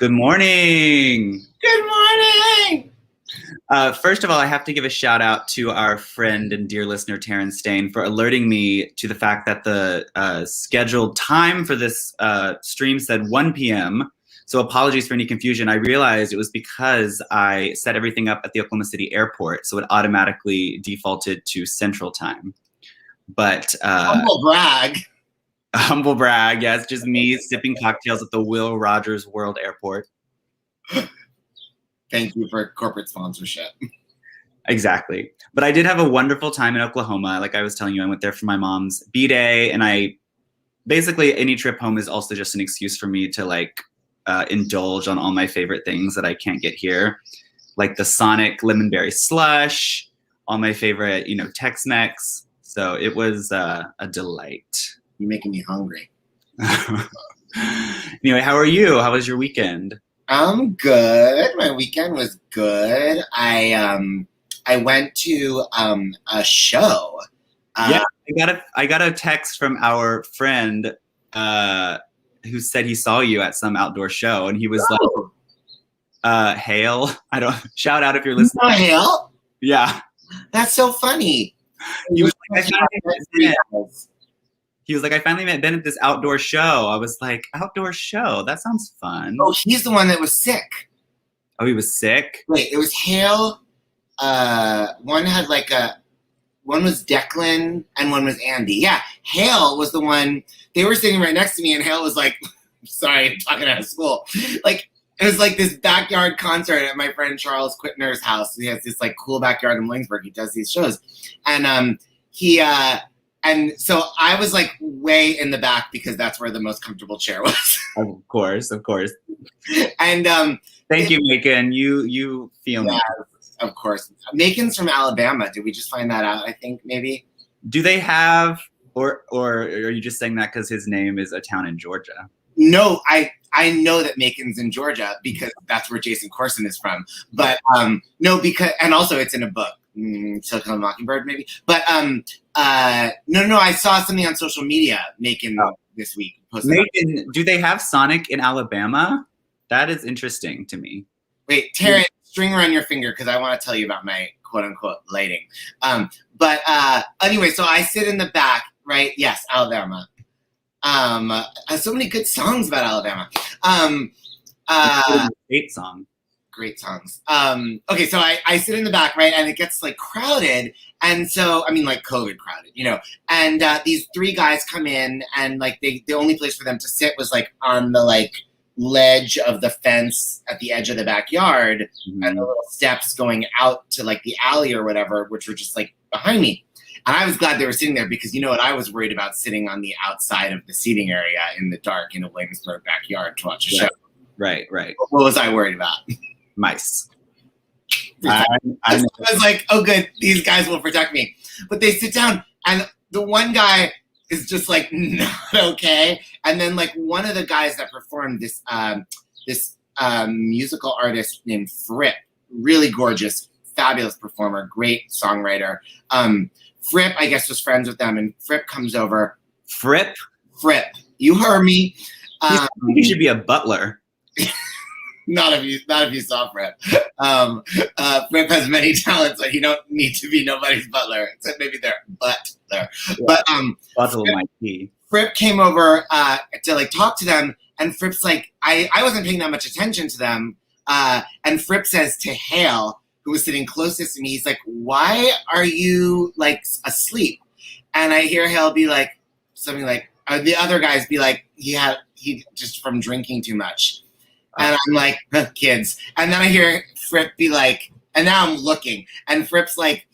Good morning. Good morning. First of all, I have to give a shout out to our friend and dear listener, Taryn Stain, for alerting me to the fact that the scheduled time for this stream said 1 p.m. So apologies for any confusion. I realized it was because I set everything up at the Oklahoma City airport, so it automatically defaulted to Central Time. But humble brag. Humble brag, yeah, it's just me sipping cocktails at the Will Rogers World Airport. Thank you for corporate sponsorship. Exactly. But I did have a wonderful time in Oklahoma. Like I was telling you, I went there for my mom's B-Day, and basically any trip home is also just an excuse for me to indulge on all my favorite things that I can't get here. Like the Sonic Lemonberry Slush, all my favorite, Tex-Mex. So it was a delight. You're making me hungry. Anyway, how are you? How was your weekend? I'm good. My weekend was good. I went to a show. Yeah, I got a text from our friend who said he saw you at some outdoor show, and he was like, "Hail!" Shout out if you're listening. Oh, Hail? Yeah, that's so funny. He was like, I finally met Ben at this outdoor show. I was like, outdoor show? That sounds fun. Oh, he's the one that was sick. Oh, he was sick? Wait, it was Hale. One was Declan and one was Andy. Yeah, Hale was the one. They were sitting right next to me, and Hale was like, sorry, I'm talking out of school. Like, it was like this backyard concert at my friend Charles Quitner's house. He has this like cool backyard in Williamsburg. He does these shows. And and so I was like way in the back because that's where the most comfortable chair was. Of course. And thank you, Macon. You feel me. Of course. Macon's from Alabama. Did we just find that out? I think maybe. Do they have, or are you just saying that because his name is a town in Georgia? No, I know that Macon's in Georgia because that's where Jason Corson is from. But no, because, and also it's in a book. Silicon Mockingbird, maybe. But no, I saw something on social media, Macon, this week. Macon, do they have Sonic in Alabama? That is interesting to me. Wait, Taryn, string around your finger because I want to tell you about my quote-unquote lighting. But anyway, so I sit in the back, right? Yes, Alabama. So many good songs about Alabama. Great song. Great songs. Okay, so I sit in the back, right, and it gets like crowded, and so I mean like COVID crowded, and these three guys come in, and like the only place for them to sit was like on the like ledge of the fence at the edge of the backyard, and the little steps going out to like the alley or whatever, which were just like behind me. And I was glad they were sitting there because you know what, I was worried about sitting on the outside of the seating area in the dark in a Williamsburg backyard to watch a show. Right. What was I worried about? Mice. I was like, oh good, these guys will protect me. But they sit down and the one guy is just like not okay. And then like one of the guys that performed this musical artist named Fripp, really gorgeous, fabulous performer, great songwriter. Fripp, I guess, was friends with them, and Fripp comes over. Fripp? You heard me. He should be a butler. Not if you saw Fripp. Fripp has many talents, but you don't need to be nobody's butler, except maybe their butler. Yeah. But Butler might be. Fripp came over to like talk to them, and Fripp's like, I wasn't paying that much attention to them. And Fripp says to Hale, who was sitting closest to me, he's like, "Why are you like asleep?" And I hear Hale be like something like, the other guys be like, he just from drinking too much. And I'm like, kids. And then I hear Fripp be like, and now I'm looking, and Fripp's like,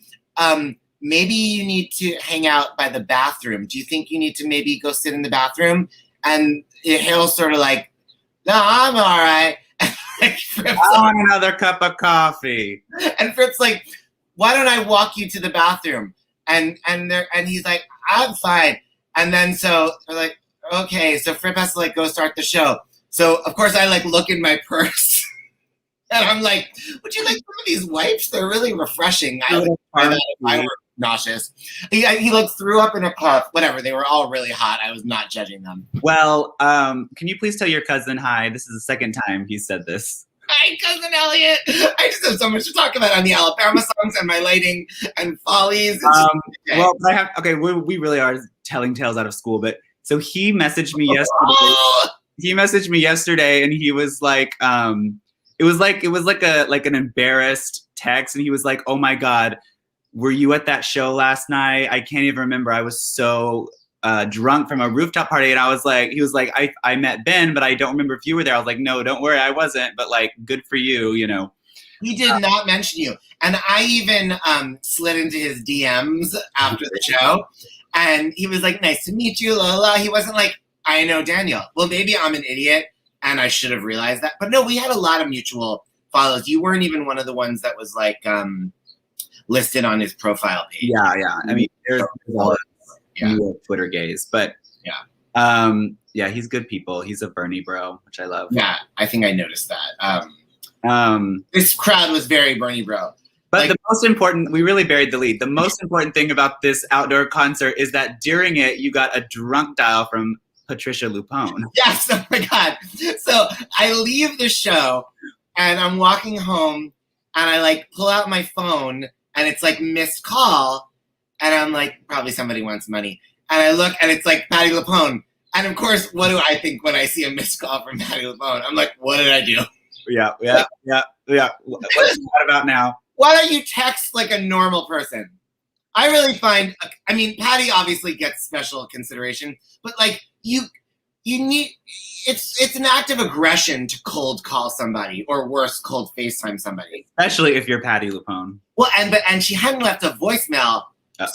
maybe you need to hang out by the bathroom. Do you think you need to maybe go sit in the bathroom? And Hale's sort of like, no, I'm all right. I want another cup of coffee. And Fripp's like, why don't I walk you to the bathroom? And he's like, I'm fine. And then so they're like, okay. So Fripp has to like go start the show. So of course I like look in my purse and I'm like, would you like some of these wipes? They're really refreshing. I would try that if I were nauseous. He like threw up in a cup. Whatever. They were all really hot. I was not judging them. Well, can you please tell your cousin hi? This is the second time he said this. Hi, cousin Elliot. I just have so much to talk about on the Alabama songs and my lighting and follies. Well, we really are telling tales out of school, but so he messaged me yesterday. He messaged me yesterday, and he was like, it was like an embarrassed text, and he was like, "Oh my God, were you at that show last night? I can't even remember. I was so drunk from a rooftop party." And he was like, I met Ben, but I don't remember if you were there. I was like, no, don't worry, I wasn't, but like, good for you, you know. He did not mention you. And I even slid into his DMs after the show, and he was like, nice to meet you, la la. He wasn't like, I know Daniel. Well, maybe I'm an idiot, and I should have realized that. But no, we had a lot of mutual follows. You weren't even one of the ones that was like listed on his profile page. Yeah. I mean, there's all Twitter gays, but yeah, he's good people. He's a Bernie bro, which I love. Yeah, I think I noticed that. This crowd was very Bernie bro. But the most important, we really buried the lead. The most important thing about this outdoor concert is that during it, you got a drunk dial from Patricia Lupone. Yes, oh my God. So I leave the show and I'm walking home and I like pull out my phone and it's like missed call. And I'm like, probably somebody wants money. And I look and it's like Patti LuPone. And of course, what do I think when I see a missed call from Patti LuPone? I'm like, what did I do? Yeah. What's that about now? Why don't you text like a normal person? I really find, I mean, Patti obviously gets special consideration, but like you need, it's an act of aggression to cold call somebody, or worse, cold FaceTime somebody. Especially if you're Patti LuPone. Well, and she hadn't left a voicemail.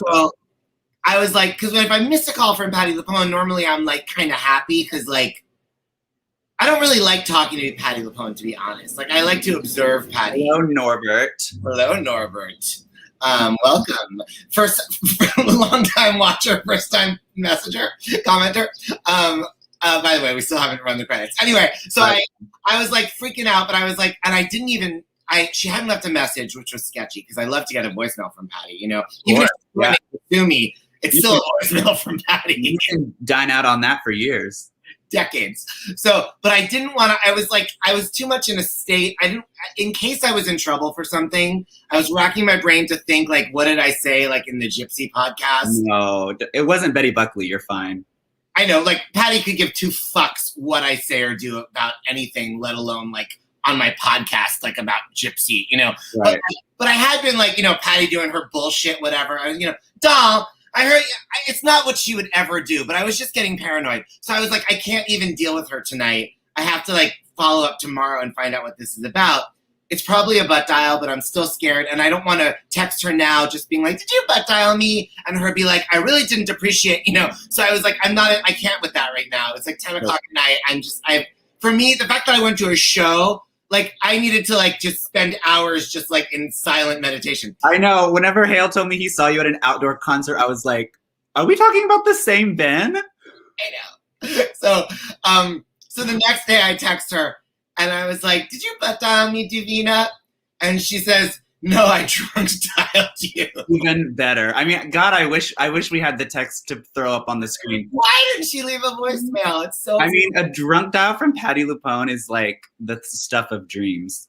So I was like, because if I miss a call from Patti LuPone, normally I'm like kind of happy because like I don't really like talking to Patti LuPone, to be honest. Like I like to observe Patti. Hello, Norbert. Hello, Norbert. Welcome. First, long time watcher, first time messenger, commenter. By the way, we still haven't run the credits. Anyway, so right. I was like freaking out, but I was like, and I didn't even. She hadn't left a message, which was sketchy because I love to get a voicemail from Patti. You know, even if you sue me, it's still a voicemail from Patti. You can dine out on that for years, decades. So, but I didn't want to. I was like, I was too much in a state. I didn't, in case I was in trouble for something. I was racking my brain to think like, what did I say like in the Gypsy podcast? No, it wasn't Betty Buckley. You're fine. I know, like Patti could give two fucks what I say or do about anything, let alone like on my podcast, like about Gypsy, you know. Right. But I had been like, you know, Patti doing her bullshit, whatever. You know, doll, I heard it's not what she would ever do, but I was just getting paranoid. So I was like, I can't even deal with her tonight. I have to like follow up tomorrow and find out what this is about. It's probably a butt dial, but I'm still scared. And I don't want to text her now just being like, did you butt dial me? And her be like, I really didn't appreciate, you know. So I was like, I can't with that right now. It's like 10 o'clock at night. For me, the fact that I went to a show, like I needed to like just spend hours just like in silent meditation. I know. Whenever Hale told me he saw you at an outdoor concert, I was like, are we talking about the same Ben? I know. So the next day I text her and I was like, did you butt dial me, Divina? And she says, no, I drunk dialed you. Even better. I mean, God, I wish we had the text to throw up on the screen. Why didn't she leave a voicemail? It's so. I mean, a drunk dial from Patti LuPone is like the stuff of dreams.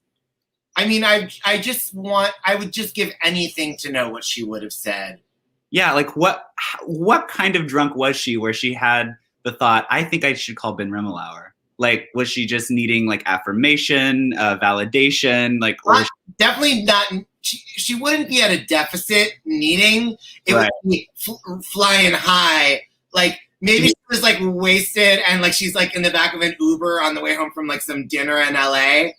I mean, I would just give anything to know what she would have said. Yeah, like what kind of drunk was she where she had the thought, I think I should call Ben Rimalower? Like, was she just needing like affirmation, validation? Like, or definitely not. She wouldn't be at a deficit needing. It would be flying high. Like maybe she was like wasted and like she's like in the back of an Uber on the way home from like some dinner in LA,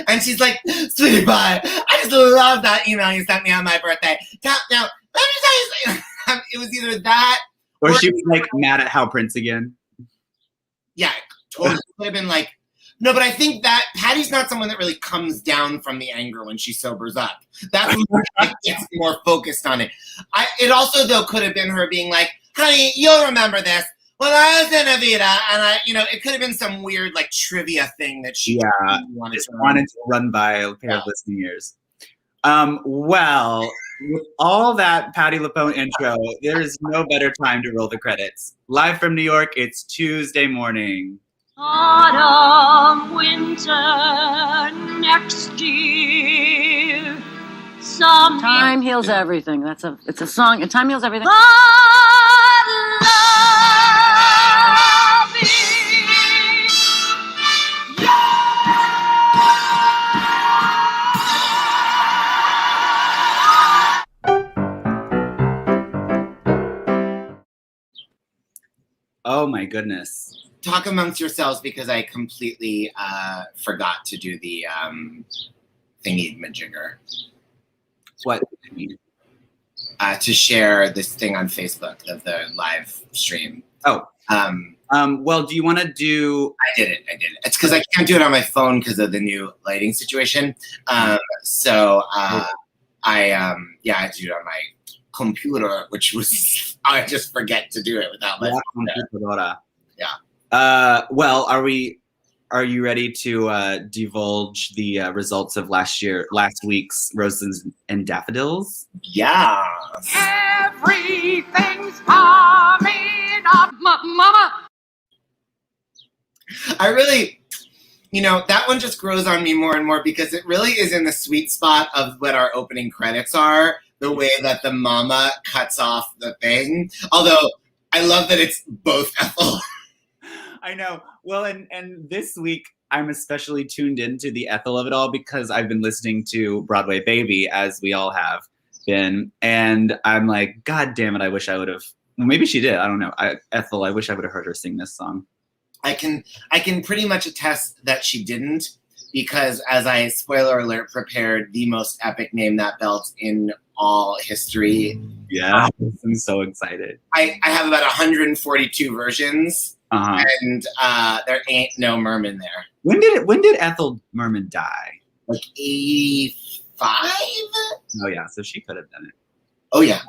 and she's like, "Sweetie pie, I just love that email you sent me on my birthday. Now, let me tell you something." It was either that, or she was like mad at Hal Prince again. Yeah. Totally could have been like, no, but I think that Patti's not someone that really comes down from the anger when she sobers up. That's like, gets more focused on it. It also though could have been her being like, honey, you'll remember this. When I was in Avita, and it could have been some weird like trivia thing that she wanted to run by a pair of listening ears. Well, with all that Patti LuPone intro, there is no better time to roll the credits. Live from New York, it's Tuesday morning. Autumn, winter, next year. Time heals everything. It's a song. And time heals everything. Oh my goodness. Talk amongst yourselves because I completely forgot to do the thingy-majigger. What do you mean? To share this thing on Facebook of the live stream. Oh. Well, do you want to do... I did it. It's because I can't do it on my phone because of the new lighting situation. I had to do it on my computer, which was... I just forget to do it without my phone. Yeah. Well, are you ready to divulge the results of last week's Roses and Daffodils? Yeah. Everything's coming up, mama. I really, that one just grows on me more and more because it really is in the sweet spot of what our opening credits are, the way that the mama cuts off the thing. Although I love that it's both Ethel. I know. Well, and this week I'm especially tuned into the Ethel of it all because I've been listening to Broadway Baby, as we all have been, and I'm like, God damn it! I wish I would have. Well, maybe she did. I don't know. Ethel. I wish I would have heard her sing this song. I can pretty much attest that she didn't because, as I spoiler alert, prepared the most epic Name That Belt in all history. Yeah, I'm so excited. I have about 142 versions. Uh-huh. And there ain't no Merman there. When did Ethel Merman die? Like 85? Oh yeah, so she could have done it. Oh yeah.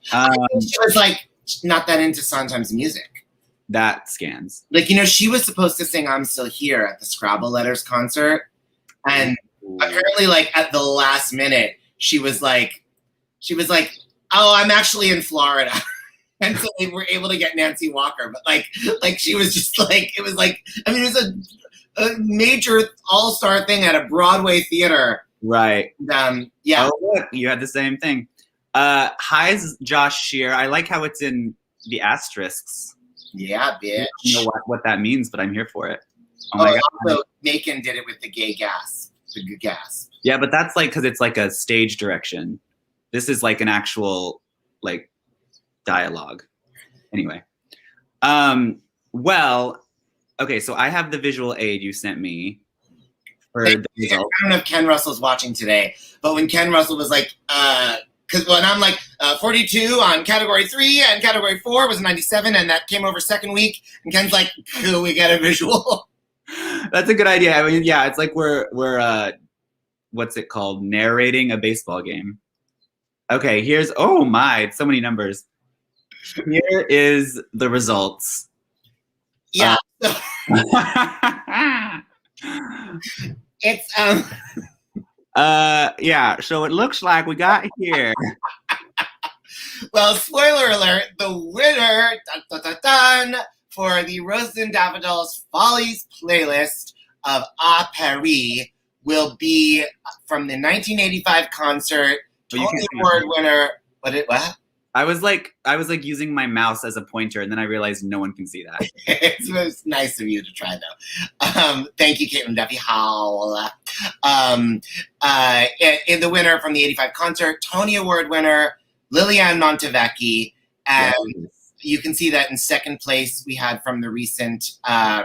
She was like not that into Sondheim's music. That scans. Like, she was supposed to sing I'm Still Here at the Scrabble Letters concert. And apparently like at the last minute, she was like, oh, I'm actually in Florida. And so they were able to get Nancy Walker, but like she was just like, it was like, I mean, it was a major all-star thing at a Broadway theater. Right. Yeah. Oh, look, you had the same thing. Hi, Josh Shear. I like how it's in the asterisks. Yeah, bitch. I don't know what that means, but I'm here for it. Oh my God. Also, Macon did it with the gay gas. The gas. Yeah, but that's like, because it's like a stage direction. This is like an actual, like, dialogue. Anyway. Well, okay, so I have the visual aid you sent me for the result. I don't know if Ken Russell's watching today, but when Ken Russell was like, because when I'm like 42 on category 3 and category 4 was 97, and that came over second week, and Ken's like, cool, we get a visual. That's a good idea. I mean, yeah, it's like we're what's it called? Narrating a baseball game. Okay, here's, oh my, so many numbers. Here is the results. Yeah. It's yeah, so it looks like we got here. Well, spoiler alert, the winner for the Roses and Daffodils Follies playlist of A Paris will be from the 1985 concert, Tony Award winner. What? I was like using my mouse as a pointer, and then I realized no one can see that. It's nice of you to try, though. Thank you, Caitlin Duffy Howell. In the winner from the 85 concert, Tony Award winner, Liliane Montevecchi. And you can see that in second place we had from the recent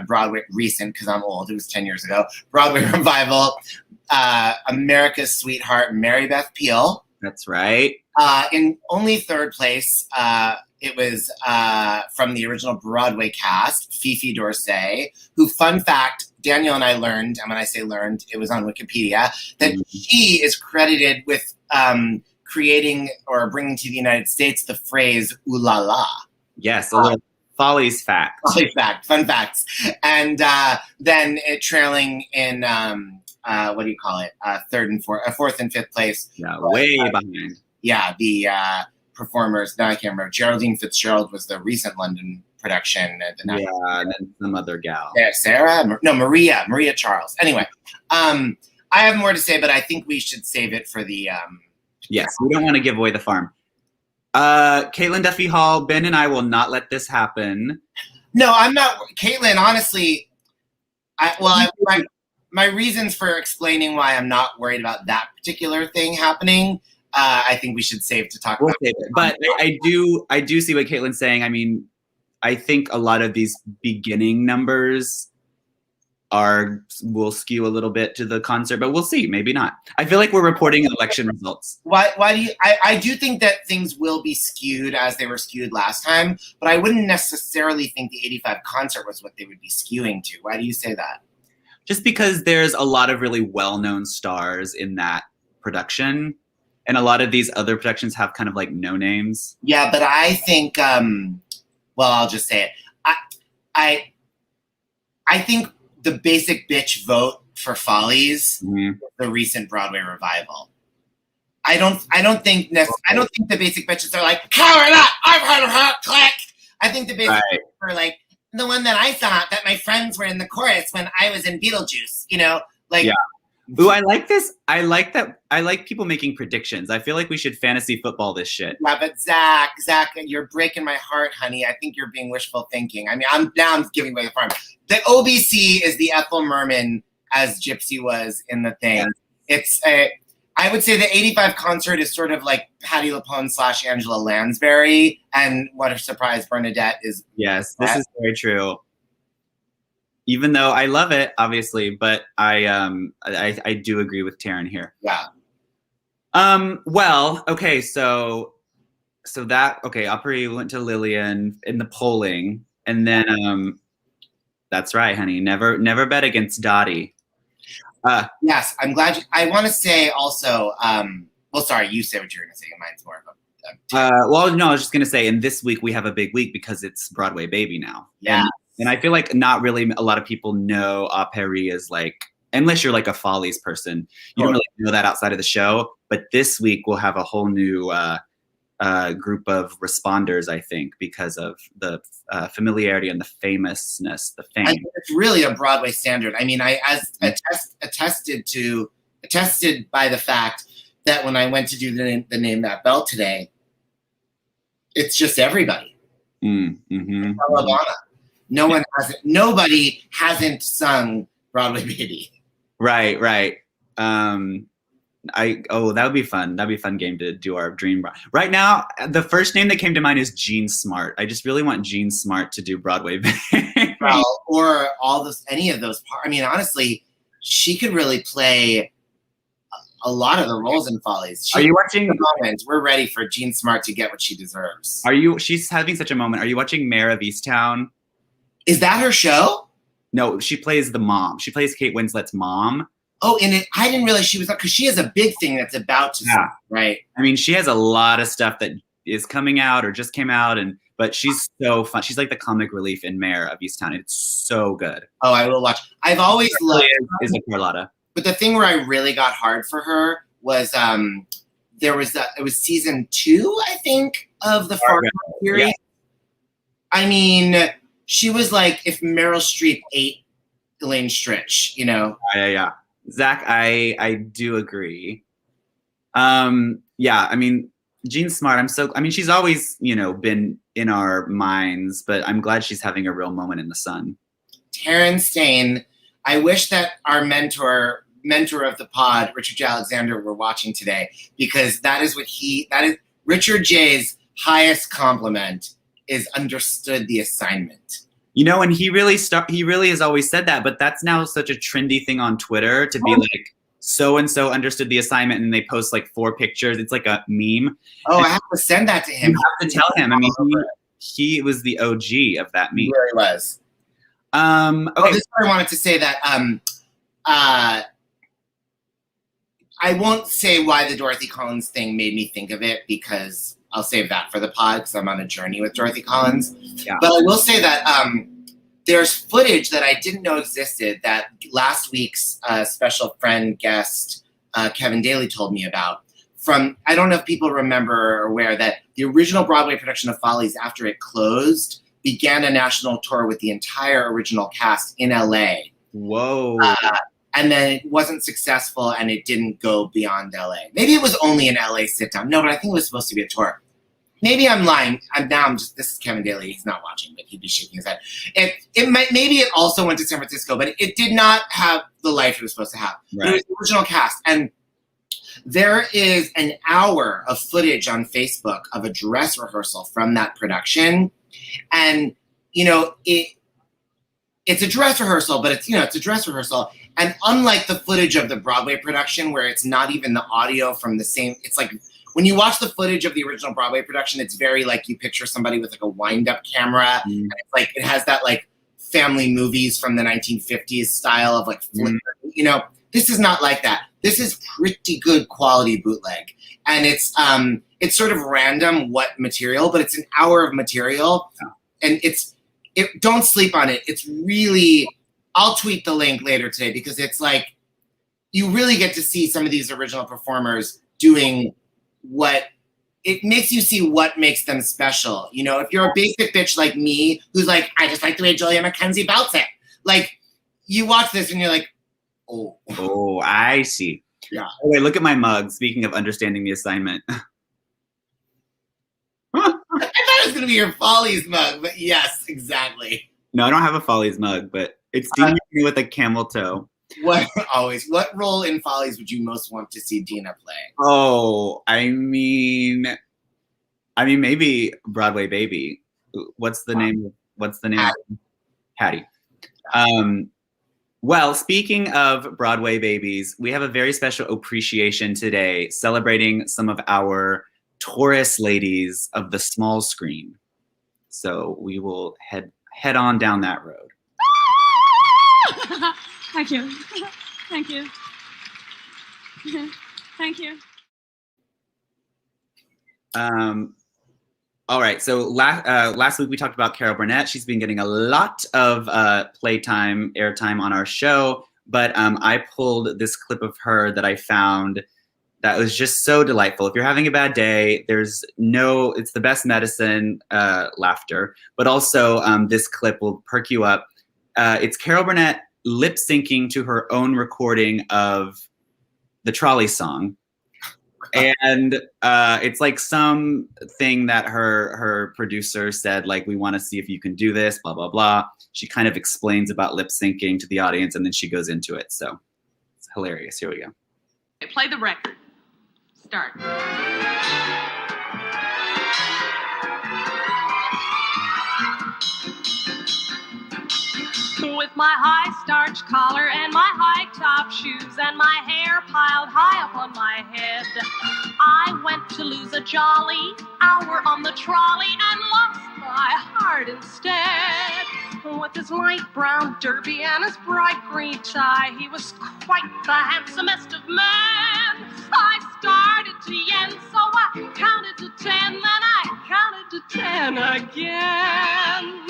Broadway, because I'm old, it was 10 years ago, Broadway revival, America's Sweetheart, Mary Beth Peele. That's right. In only third place, it was from the original Broadway cast, Fifi Dorsey, who, fun fact, Daniel and I learned, and when I say learned, it was on Wikipedia, that she is credited with creating or bringing to the United States the phrase ooh la la. Yes, a little Follies fact. Follies fact, fun facts. And then it trailing in, what do you call it? Fourth and fifth place. Yeah, way behind. the performers. Now I can't remember. Geraldine Fitzgerald was the recent London production. And then some other gal. Maria Charles. Anyway, I have more to say, but I think we should save it for the. Yes, we don't want to give away the farm. Caitlin Duffy Hall, Ben and I will not let this happen. No, I'm not. Caitlin, honestly, my reasons for explaining why I'm not worried about that particular thing happening, I think we should save to talk about. Save it. But I do see what Caitlin's saying. I mean, I think a lot of these beginning numbers will skew a little bit to the concert, but we'll see. Maybe not. I feel like we're reporting election results. Why do you? I do think that things will be skewed as they were skewed last time, but I wouldn't necessarily think the 85 concert was what they would be skewing to. Why do you say that? Just because there's a lot of really well-known stars in that production, and a lot of these other productions have kind of like no names. Yeah, but I think, I'll just say it. I think the basic bitch vote for Follies, the recent Broadway revival. I don't think the basic bitches are like, cover it up, I've heard of her, click. I think the basic bitches are like, the one that I thought that my friends were in the chorus when I was in Beetlejuice, Ooh, I like this. I like that. I like people making predictions. I feel like we should fantasy football this shit. Yeah, but Zach, you're breaking my heart, honey. I think you're being wishful thinking. I mean, I'm giving away the farm. The OBC is the Ethel Merman as Gypsy was in the thing. Yes. I would say the 85 concert is sort of like Patti LuPone / Angela Lansbury, and what a surprise Bernadette is. Yes, this is very true. Even though I love it, obviously, but I do agree with Taryn here. Yeah. Well, okay, so Opry went to Lillian in the polling, and then that's right, honey. Never bet against Dottie. Yes, I'm glad. I want to say also. Sorry, you say what you're going to say. Mine's more of a. I was just going to say, and this week we have a big week because it's Broadway Baby now. Yeah. And I feel like not really a lot of people know Opry is like, unless you're like a Follies person, you don't really know that outside of the show. But this week we'll have a whole new group of responders, I think, because of the familiarity and the famousness, the fame. It's really a Broadway standard. I mean, attested by the fact that when I went to do the Name That Bell today, it's just everybody. Mm-hmm. Nobody hasn't sung Broadway Baby. Right. That would be fun. That'd be a fun game to do our dream. Right now, the first name that came to mind is Jean Smart. I just really want Jean Smart to do Broadway Baby. Well, or any of those parts. I mean, honestly, she could really play a lot of the roles in Follies. Are you watching? We're ready for Jean Smart to get what she deserves. She's having such a moment. Are you watching Mayor of Easttown? Is that her show? No, she plays the mom. She plays Kate Winslet's mom. Oh, and I didn't realize she was, because she has a big thing that's about to start, right? I mean, she has a lot of stuff that is coming out or just came out, but she's so fun. She's like the comic relief in Mayor of Easttown. It's so good. Oh, I will watch. I've always loved is a Carlotta. But the thing where I really got hard for her was it was season 2, I think, of the Fargo series. Yeah. I mean, she was like if Meryl Streep ate Elaine Stritch, Yeah. Zach, I do agree. I mean, Jean Smart, she's always, been in our minds, but I'm glad she's having a real moment in the sun. Taryn Stain, I wish that our mentor of the pod, Richard J. Alexander, were watching today, because that is Richard J's highest compliment is understood the assignment. And he really has always said that, but that's now such a trendy thing on Twitter to be like, so-and-so understood the assignment, and they post like 4 pictures. It's like a meme. Oh, I have to send that to him. You have to tell him. I mean, he was the OG of that meme. He really was. Okay. This is what I wanted to say that I won't say why the Dorothy Collins thing made me think of it, because I'll save that for the pod, because I'm on a journey with Dorothy Collins. Yeah. But I will say that there's footage that I didn't know existed that last week's special friend guest, Kevin Daly, told me about, I don't know if people remember or are aware that the original Broadway production of Follies, after it closed, began a national tour with the entire original cast in LA. Whoa. And then it wasn't successful and it didn't go beyond LA. Maybe it was only an LA sit down. No, but I think it was supposed to be a tour. Maybe I'm lying. This is Kevin Daly. He's not watching, but he'd be shaking his head. Maybe it also went to San Francisco, but it did not have the life it was supposed to have. Right. It was the original cast. And there is an hour of footage on Facebook of a dress rehearsal from that production. And, it's a dress rehearsal, but it's a dress rehearsal. And unlike the footage of the Broadway production, where it's not even the audio from the same, it's like, when you watch the footage of the original Broadway production, it's very like you picture somebody with like a wind-up camera. And it's like, it has that like family movies from the 1950s style of like, this is not like that. This is pretty good quality bootleg. And it's sort of random what material, but it's an hour of material. And don't sleep on it. It's really, I'll tweet the link later today because it's like, you really get to see some of these original performers doing it makes you see what makes them special. If you're a basic bitch like me, who's like, I just like the way Julia McKenzie belts it. Like, you watch this and you're like, oh. Oh, I see. Yeah. Oh, wait, look at my mug. Speaking of understanding the assignment. I thought it was going to be your Follies mug, but yes, exactly. No, I don't have a Follies mug, but it's Dina with a camel toe. What role in Follies would you most want to see Dina play? Oh, I mean, maybe Broadway Baby. What's the name? Hattie. Well, speaking of Broadway babies, we have a very special appreciation today, celebrating some of our Taurus ladies of the small screen. So we will head on down that road. Thank you. Thank you. Thank you. All right. So last week we talked about Carol Burnett. She's been getting a lot of airtime on our show, but I pulled this clip of her that I found that was just so delightful. If you're having a bad day, it's the best medicine, laughter, but also this clip will perk you up. It's Carol Burnett lip syncing to her own recording of the Trolley song. And it's like something that her producer said, like, we want to see if you can do this, blah, blah, blah. She kind of explains about lip syncing to the audience and then she goes into it. So it's hilarious. Here we go. Play the record. Start. With my high starch collar and my high top shoes and my hair piled high up on my head, I went to lose a jolly hour on the trolley and lost my heart instead. With his light brown derby and his bright green tie, he was quite the handsomest of men. I started to yen, so I counted to 10, then I counted to 10 again.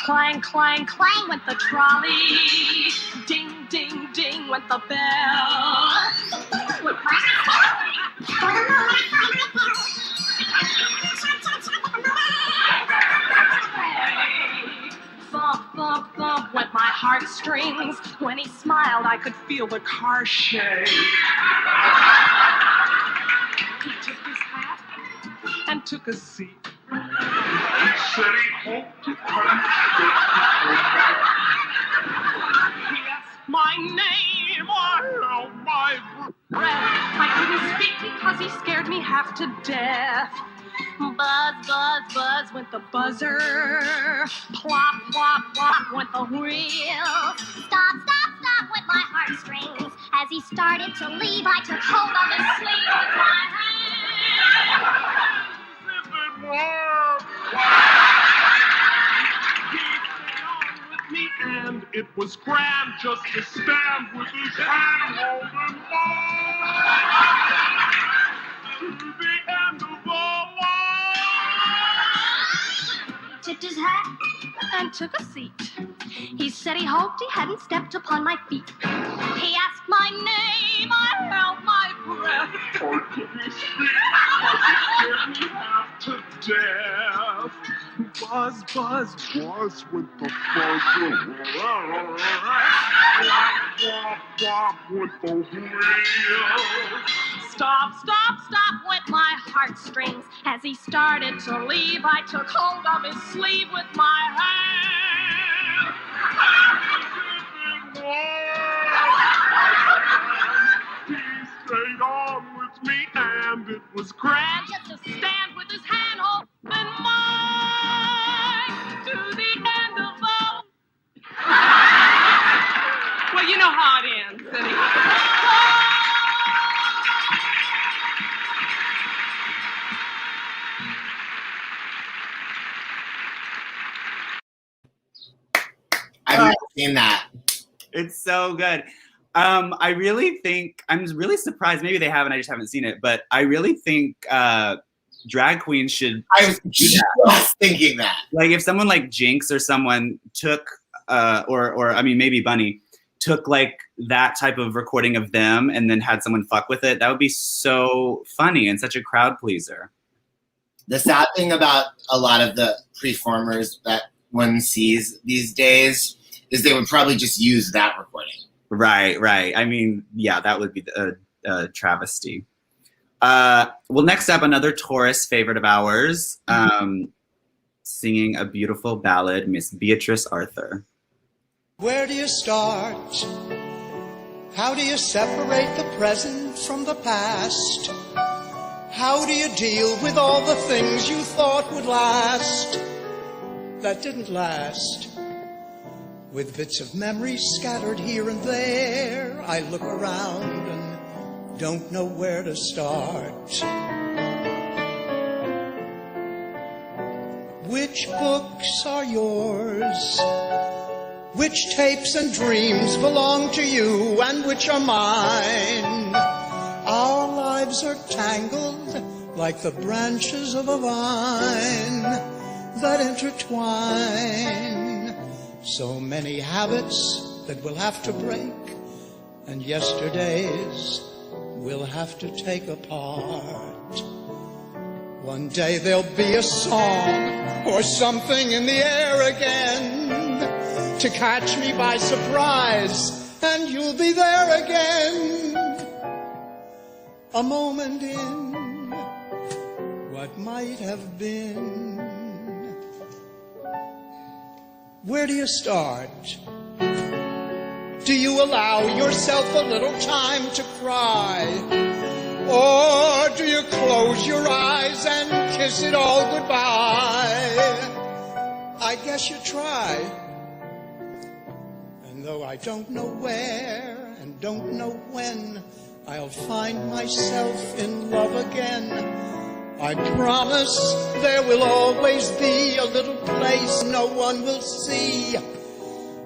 Clang, clang, clang went the trolley. Ding, ding, ding went the bell. Thump, thump, thump went my heartstrings. When he smiled, I could feel the car shake. He took his hat and took a seat. He said he hoped to come. He asked my name, I held my breath. I couldn't speak because he scared me half to death. Buzz, buzz, buzz went the buzzer. Plop, plop, plop went the wheel. Stop, stop, stop went my heartstrings. As he started to leave, I took hold of his sleeve with my hand. If it were. He stayed on with me, And it was grand just to stand with his hand holding on to the end of the line. Tipped his hat. and took a seat. He said he hoped he hadn't stepped upon my feet. He asked my name, I held my breath. I couldn't speak, I was getting half to death. Buzz, buzz, buzz with the buzzer. Walk, walk, walk with the wheel. Stop, stop, stop went my heartstrings. As he started to leave, I took hold of his sleeve with my hand. He stayed on with me and it was Grand just to stand with his hand holding mine to the end of the... Well, you know how it ends, anyway. I've never seen that. It's so good. I really think, I'm really surprised, maybe they haven't, I just haven't seen it, but I really think drag queens should I was do just that. thinking that. Like if someone like Jinx or someone took, or I mean, maybe Bunny, took like that type of recording of them and then had someone fuck with it, that would be so funny and such a crowd pleaser. The sad thing about a lot of the performers that one sees these days is they would probably just use that recording. Right, right. I mean, yeah, that would be a travesty. Well, next up, another Taurus favorite of ours, singing a beautiful ballad, Miss Beatrice Arthur. Where do you start? How do you separate the present from the past? How do you deal with all the things you thought would last that didn't last? With bits of memory scattered here and there, I look around and don't know where to start. Which books are yours? Which tapes and dreams belong to you and which are mine? Our lives are tangled like the branches of a vine that intertwine. So many habits that we'll have to break, and yesterdays we'll have to take apart. One day there'll be a song or something in the air again to catch me by surprise, and you'll be there again. A moment in what might have been. Where do you start? Do you allow yourself a little time to cry? Or do you close your eyes and kiss it all goodbye? I guess you try. And though I don't know where and don't know when, I'll find myself in love again. I promise there will always be a little place no one will see,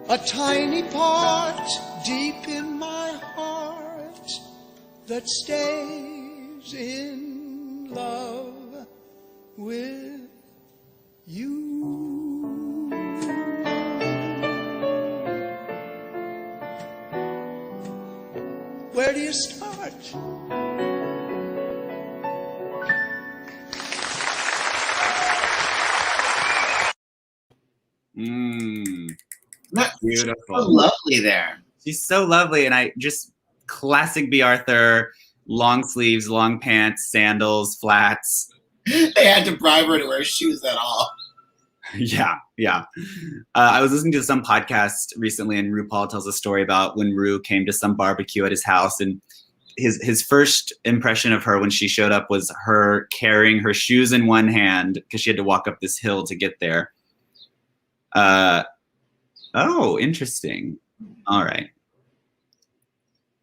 a tiny part deep in my heart that stays in love with you. Where do you start? That's Beautiful. so lovely there. She's so lovely, and I just classic B. Arthur, long sleeves, long pants, sandals, flats. They had to bribe her to wear shoes at all. Yeah, yeah. I was listening to some podcast recently, and RuPaul tells a story about when Ru came to some barbecue at his house, and his first impression of her when she showed up was her carrying her shoes in one hand because she had to walk up this hill to get there. Oh, interesting. All right.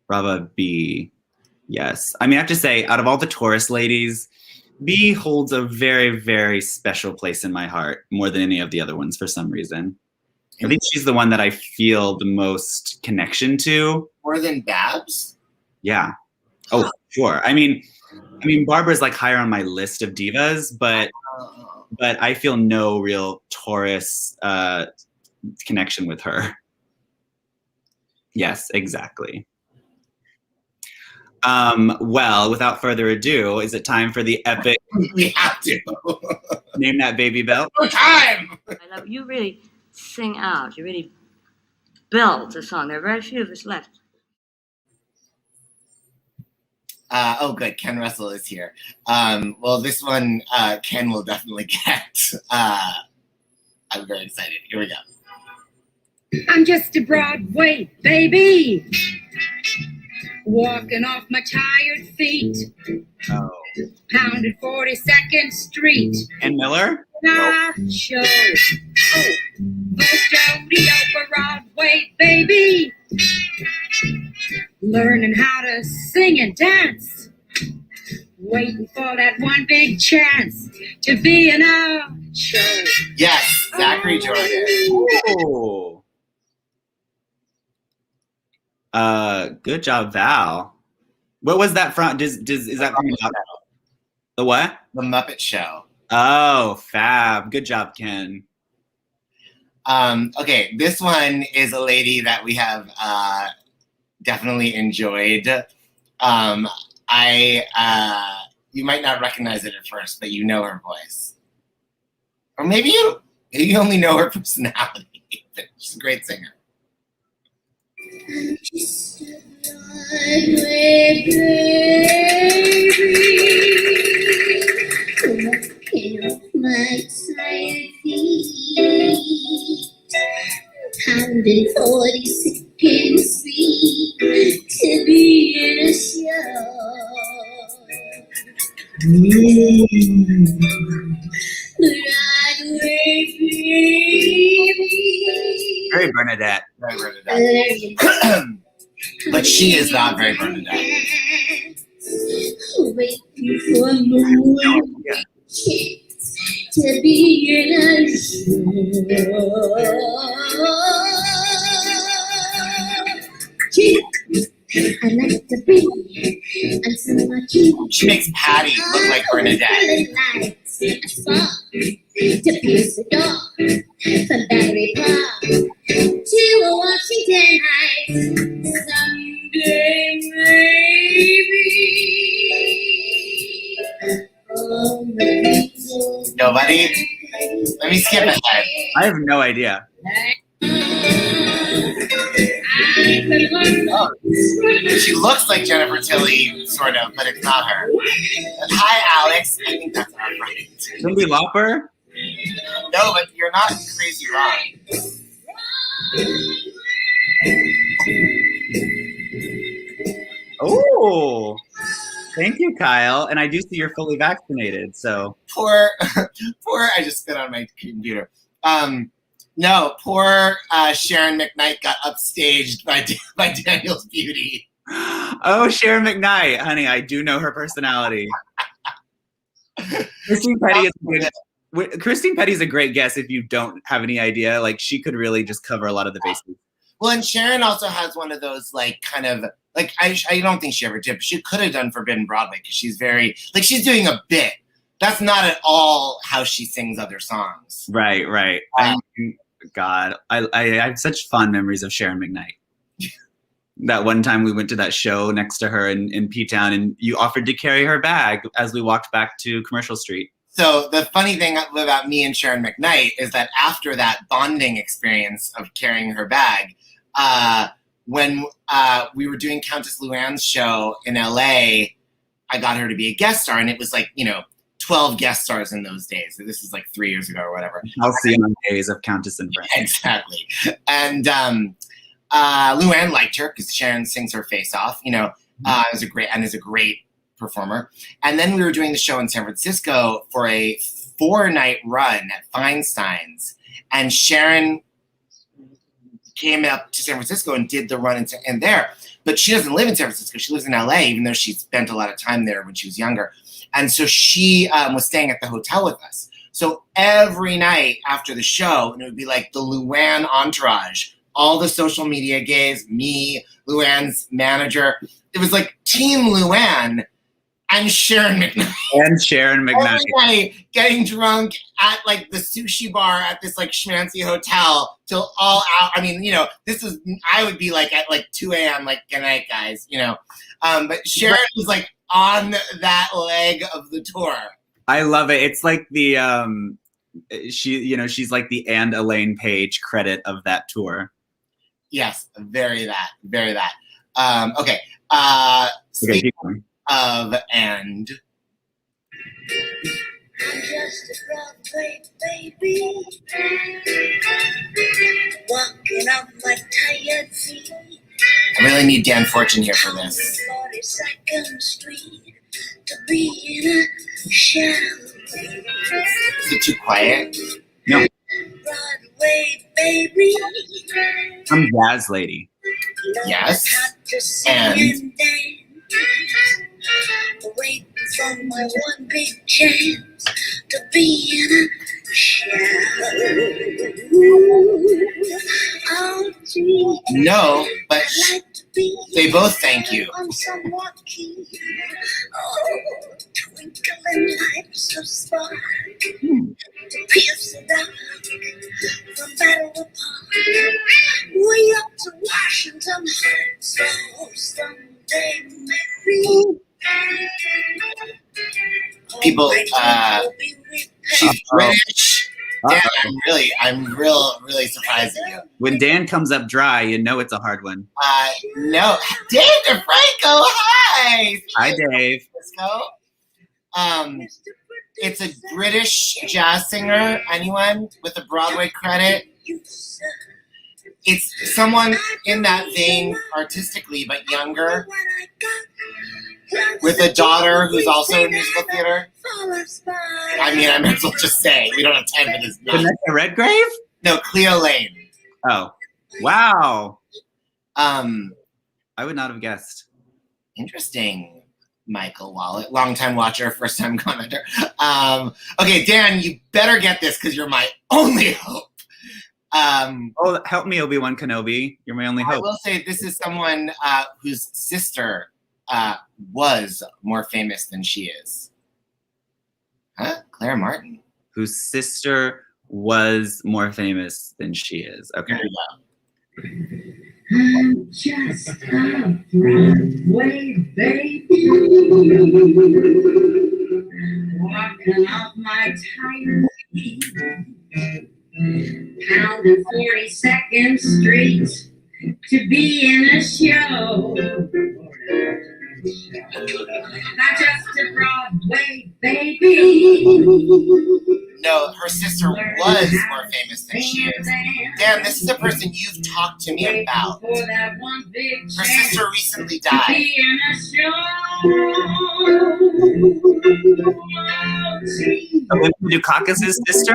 Brava B. Yes. I mean, I have to say, out of all the Taurus ladies, B holds a very, very special place in my heart, more than any of the other ones for some reason. I think she's the one that I feel the most connection to. More than Babs? Yeah. Oh, sure. I mean, Barbara's like higher on my list of divas, but I feel no real Taurus connection with her. Yes, exactly. Well, without further ado, is it time for the epic We have to. Name That Baby Belt? No time. I love you. Really sing out. You really build a song. There are very few of us left. Oh, good. Ken Russell is here. Well, this one Ken will definitely get. I'm very excited. Here we go. I'm just a Broadway baby, walking off my tired feet. Oh. Pounded 42nd Street. And Miller? Show. Oh, rodeo for Broadway baby, learning how to sing and dance, waiting for that one big chance to be in a show. Yes, Zachary Jordan. Oh. Good job, Val. What was that from? Is that from the what? The Muppet Show. Oh, fab. Good job, Ken. Okay, this one is a lady that we have definitely enjoyed. You might not recognize it at first, but you know her voice. Or maybe you only know her personality. She's a great singer. I'm just a Broadway baby, walking off my tired feet, pounding 42nd Street to be in a show. Broadway baby. Very Bernadette. Very Bernadette. But she is not very Bernadette. Waiting for a moon to be in a show. I like to be until my key. She makes Patty look like Bernadette. Lights a song to pierce the door from Battery Park to a Washington Heights. Someday, maybe. Oh, Nobody? Let me skip ahead. I have no idea. Oh, she looks like Jennifer Tilly, sort of, but it's not her. And hi, Alex. I think that's our friend. Cyndi Lauper? No, but you're not crazy wrong. Oh, thank you, Kyle. And I do see you're fully vaccinated, so. Poor, I just spit on my computer. No, poor Sharon McKnight got upstaged by Daniel's beauty. Oh, Sharon McKnight, honey, I do know her personality. Christine Petty's a great guess if you don't have any idea. Like, she could really just cover a lot of the bases. Well, and Sharon also has one of those, like, kind of, like, I don't think she ever did, but she could have done Forbidden Broadway because she's very, like, she's doing a bit. That's not at all how she sings other songs. Right. God, I have such fond memories of Sharon McKnight. That one time we went to that show next to her in P-Town, and you offered to carry her bag as we walked back to Commercial Street. So the funny thing about me and Sharon McKnight is that after that bonding experience of carrying her bag, when we were doing Countess Luann's show in LA, I got her to be a guest star, and it was like, 12 guest stars in those days. So this is like 3 years ago or whatever. I'll see you on days of Countess and Friends. Exactly. And Luann liked her because Sharon sings her face off, is a great performer. And then we were doing the show in San Francisco for a 4-night run at Feinstein's. And Sharon came up to San Francisco and did the run in there. But she doesn't live in San Francisco. She lives in LA, even though she spent a lot of time there when she was younger. And so she was staying at the hotel with us. So every night after the show, and it would be like the Luann entourage, all the social media gays, me, Luann's manager. It was like Team Luann. And Sharon McKnight. And Sharon McKnight. Every night getting drunk at like the sushi bar at this like schmancy hotel till all out. I mean, I would be like at like 2 a.m. like, good night, guys, But Sharon was like on that leg of the tour. I love it. It's like the she's like the and Elaine Page credit of that tour. Yes, very that. Okay. Okay, keep going. Of and. I'm just a Broadway baby, walking up my tired feet. I really need Dan Fortune here for this. 42nd Street to be in a show. Is it too quiet? No. Broadway baby. I'm Jazz Lady. Yes. And And waiting for my one big chance to be in a show. Oh, gee, no, but I'd like to be they both thank you. on some walkie. Oh, twinkling lights of spark to pierce the dark from Battle Park way up to Washington Heights. Oh, someday maybe. People, will be repaired. she's British. Dan, Uh-oh. I'm really surprised at you. When Dan comes up dry, you know it's a hard one. No, Dave DeFranco, hi. Hi, Dave. Francisco. It's a British jazz singer. Anyone with a Broadway credit? It's someone in that vein artistically, but younger, with a daughter who's also in musical theater. I mean, I might as well just say we don't have time for this. Vanessa Redgrave? No, Cleo Lane. Oh, wow. I would not have guessed. Interesting, Michael Wallet, longtime watcher, first time commenter. Okay, Dan, you better get this because you're my only hope. Oh, help me, Obi-Wan Kenobi. You're my only I hope. will say this is someone whose sister was more famous than she is. Huh? Claire Martin. Whose sister was more famous than she is. Okay. There you go. I'm just a Broadway baby, walking up my tired feet, pounding 42nd Street to be in a show. Not just a Broadway baby. No, her sister was more famous than she is. Dan, this is a person you've talked to me about. Her sister recently died. Olivia Dukakis' sister?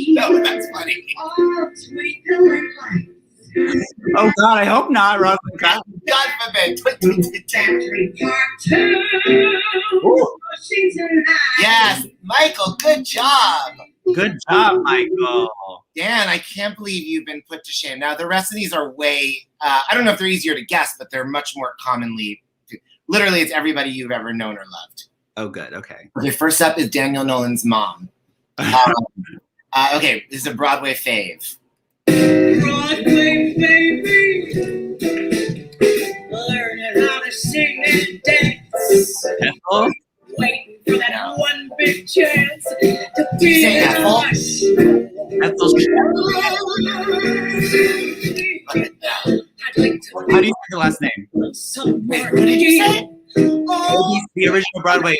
No, that's funny. Oh, God, I hope not. Rosalind Carter. God forbid. Ooh, Yes, Michael, good job. good job, Michael. Dan, I can't believe you've been put to shame. Now, the rest of these are way, I don't know if they're easier to guess, but they're much more commonly, literally, it's everybody you've ever known or loved. Oh, good. Okay. Okay, first up is Daniel Nolen's mom. Okay, this is a Broadway fave. Broadway baby, learning how to sing and dance, Ethel? waiting for that one big chance to Did you be say in Ethel? a rush. Ethel's. Yeah. How do you say her last name? Wait, who did you say? The original Broadway.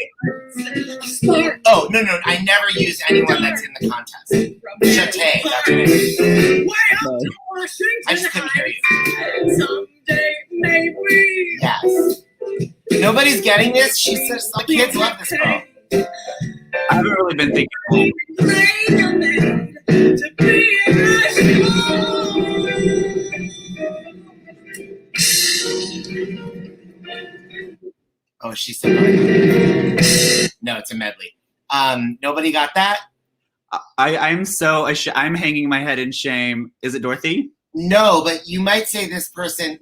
Oh, no, I never use anyone that's in the contest. Chate, that's what it is. I just couldn't hear you. Someday, maybe. Yes. Nobody's getting this. She says the kids love this girl. I haven't really been thinking. To be in a Oh, she said no, it's a medley. Nobody got that? I'm hanging my head in shame. Is it Dorothy? No, but you might say this person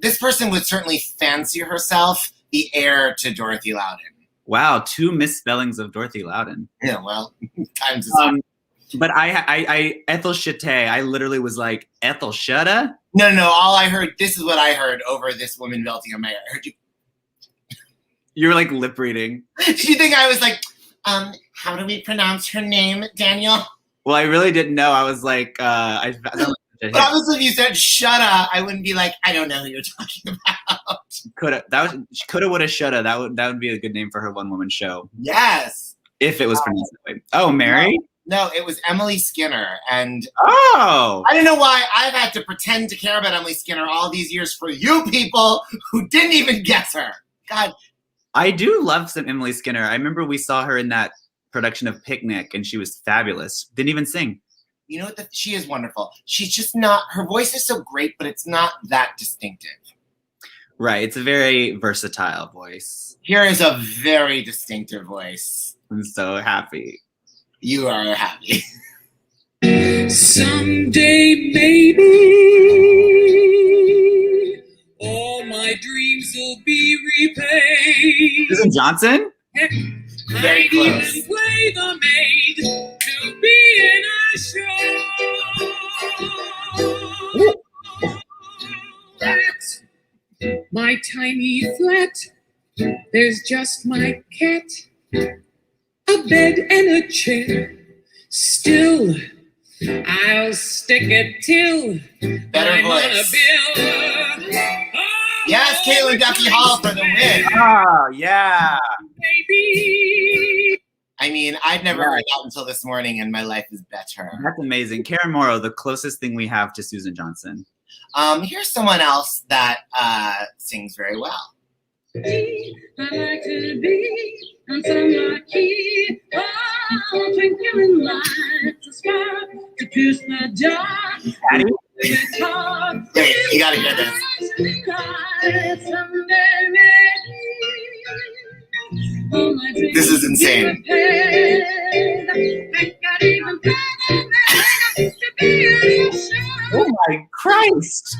would certainly fancy herself the heir to Dorothy Loudon. Wow, 2 misspellings of Dorothy Loudon. Yeah, well, times is up. But I Ethel Chate, I literally was like, Ethel Shutta? No, all I heard, this is what I heard over this woman belting on my ear. I heard you. You were like lip reading. Did you think I was like, how do we pronounce her name, Daniel? Well, I really didn't know. I was like, But obviously, if you said "shutta," I wouldn't be like, I don't know who you're talking about. Coulda, woulda, shoulda. That would be a good name for her one-woman show. Yes. If it was pronounced that way. Oh, Mary? No, it was Emily Skinner. And oh, I don't know why I've had to pretend to care about Emily Skinner all these years for you people who didn't even guess her. God. I do love some Emily Skinner. I remember we saw her in that production of Picnic, and she was fabulous. Didn't even sing. You know what? She is wonderful. She's just not, her voice is so great, but it's not that distinctive. Right. It's a very versatile voice. Here is a very distinctive voice. I'm so happy. You are happy. Someday, maybe, all my dreams will be repaid. Susan Johnson? Very close. Even play the maid to be in a show. At my tiny flat, there's just my cat, a bed and a chair. Still, I'll stick it till Better I'm on a voice. bill. Yes, Caitlin Duffy Hall for the win. Oh, yeah. Baby. I mean, I'd never heard that until this morning, and my life is better. That's amazing. Karen Morrow, the closest thing we have to Susan Johnson. Here's someone else that sings very well. I like to be on some key. Oh, twinkling lights, a spark to pierce the dark. Patty? Wait, you gotta hear this. This is insane. Oh my Christ!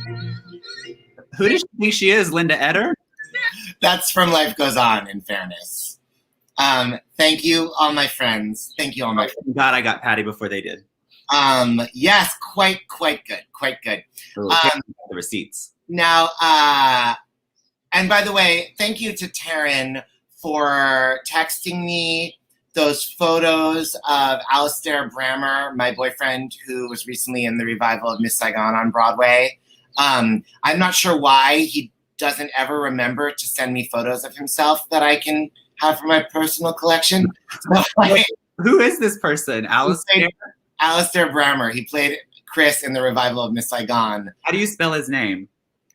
Who does she think she is? Linda Eder? That's from Life Goes On, in fairness. Thank you, all my friends. Thank you, all my friends. Thank God I got Patty before they did. Yes, quite good. The receipts. Now, and by the way, thank you to Taryn for texting me those photos of Alistair Brammer, my boyfriend, who was recently in the revival of Miss Saigon on Broadway. I'm not sure why he doesn't ever remember to send me photos of himself that I can have for my personal collection. Who is this person? Alistair? Alistair Brammer. He played Chris in the revival of Miss Saigon. How do you spell his name?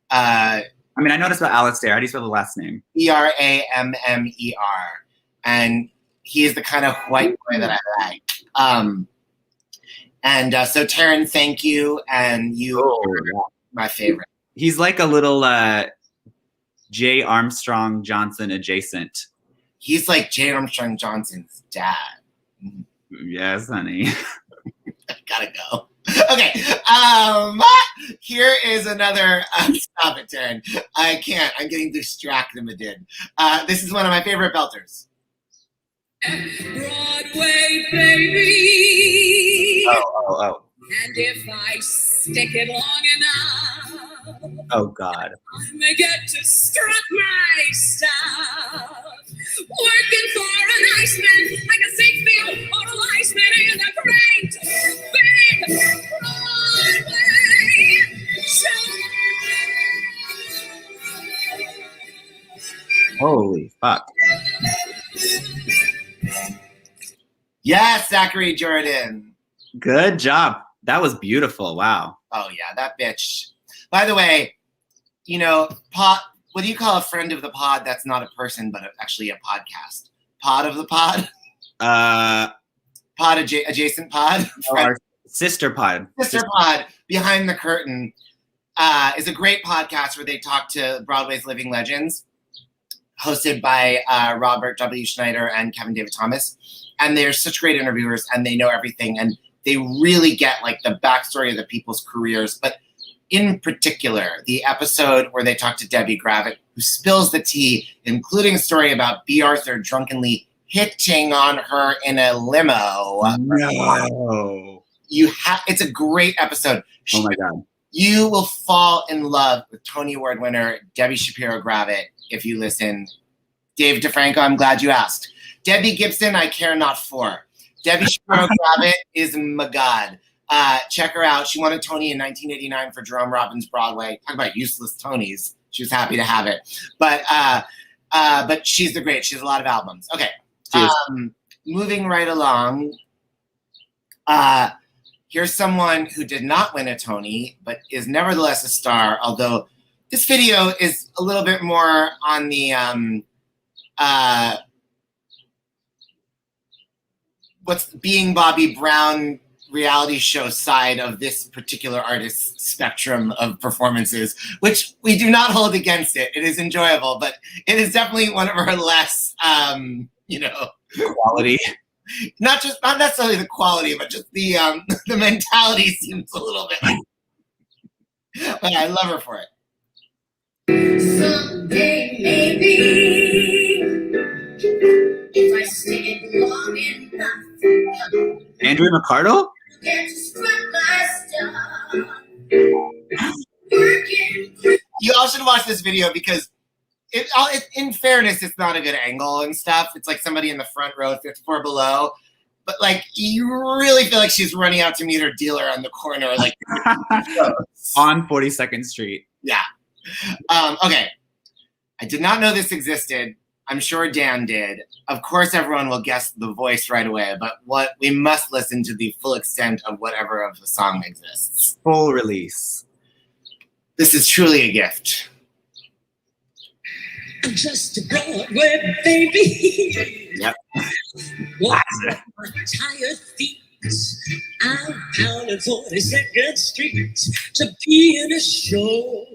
I noticed about Alistair. How do you spell the last name? Brammer. And he is the kind of white boy that I like. So Taryn, thank you. And you are my favorite. He's like a little J. Armstrong Johnson adjacent. He's like J. Armstrong Johnson's dad. Yes, honey. I gotta go. Okay. Here is another. Stop it, Taryn. I can't. I'm getting distracted, Madid. This is one of my favorite belters. Broadway, baby. Oh. And if I stick it long enough, Oh, God. I may get to strut my stuff. Working for an Iceman, like a Siegfried or a Iceman in a great big Broadway show. Holy fuck. Yes, Zachary Jordan. Good job. That was beautiful. Wow. Oh, yeah, that bitch. By the way, pod, what do you call a friend of the pod that's not a person, but actually a podcast? Pod of the pod? Pod adjacent pod? Our sister pod. Sister pod, Behind the Curtain, is a great podcast where they talk to Broadway's living legends, hosted by Robert W. Schneider and Kevin David Thomas. And they're such great interviewers, and they know everything, and they really get like the backstory of the people's careers. But in particular, the episode where they talk to Debbie Gravitt, who spills the tea, including a story about B. Arthur drunkenly hitting on her in a limo. No. It's a great episode. Oh my God. You will fall in love with Tony Award winner Debbie Shapiro Gravitt if you listen. Dave DeFranco, I'm glad you asked. Debbie Gibson, I care not for. Debbie Shapiro Gravitt is my god. Check her out. She won a Tony in 1989 for Jerome Robbins' Broadway. Talk about useless Tonys. She was happy to have it. But she's the great. She has a lot of albums. Okay. Moving right along. Here's someone who did not win a Tony, but is nevertheless a star, although this video is a little bit more on the what's being Bobby Brown reality show side of this particular artist's spectrum of performances, which we do not hold against it. It is enjoyable, but it is definitely one of her less, quality. Not necessarily the quality, but just the mentality seems a little bit. But I love her for it. Someday, maybe, if I stayed long enough, Andrea McCardle? get to strut my stuff. You all should watch this video because in fairness, it's not a good angle and stuff. It's like somebody in the front row, 54 below. But like, you really feel like she's running out to meet her dealer on the corner, like on 42nd Street. Yeah. Okay. I did not know this existed. I'm sure Dan did. Of course, everyone will guess the voice right away, but we must listen to the full extent of whatever of the song exists. Full release. This is truly a gift. I'm just a Broadway baby. Yep. Walk my tired feet. I'm down at 42nd Street to be in a show.